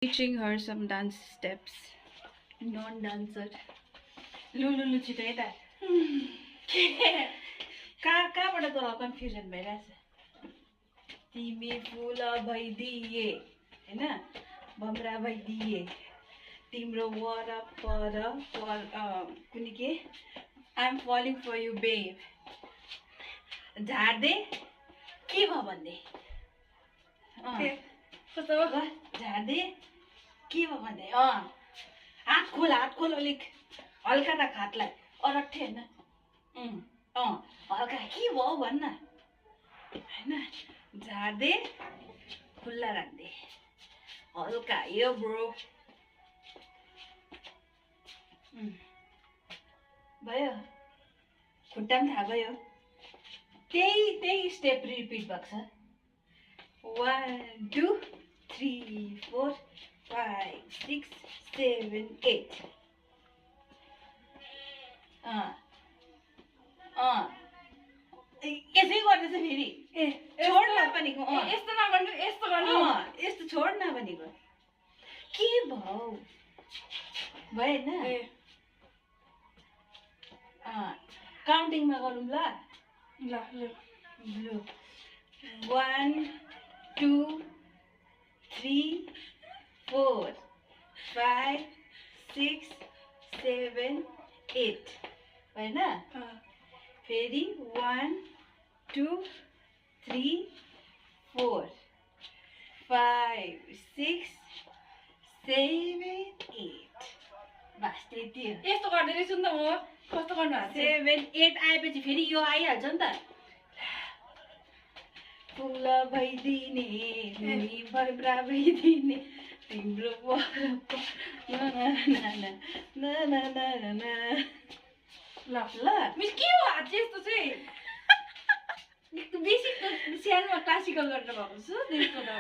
Teaching her some dance steps. Non-dancer. Lulu छिटो यता. कहाँबाट तँलाई कन्फ्युजन भइरहेछ? तिमी फुल भइदिए हैन बमरा भइदिए तिम्रो वरपर कुनी के I am falling for you babe झार्दे के भयो भन्दै कस्तो झार्दे के भयो भन्दै हात खोल अलिक हल्का राख हातलाई अरट्ठे हैन हल्का के भयो भन्न हैन झार्दे खुल्ला राख्दे हल्का यो ब्रो भयो खुट्टा पनि थाहा भयो त्यही स्टेप रिपिट भएको छ 1 2 3 4 5 6 7 8 यसै गर्दैछ फेरि छोड नभनेको यस्तो नगर्नु यस्तो गर्नु यस्तो छोड नभनेको के भयो भएन काउन्टिङमा गरौँ ल 1 2 3 4 5 6 7 8 हैन फेरि 1 2 3 4 5 6 7 8 बस त्यति हो यस्तो गर्दै रहेछु नि त म कस्तो गर्नु 7 8 आएपछि फेरि यो आइहाल्छ नि त फुल भइदिने तिमी बरबरा भइदिने तिम्रो ल मिस के हो हात चाहिँ यस्तो चाहिँ बेसी सानोमा क्लासिकल गरेर भएको छु त्यसको त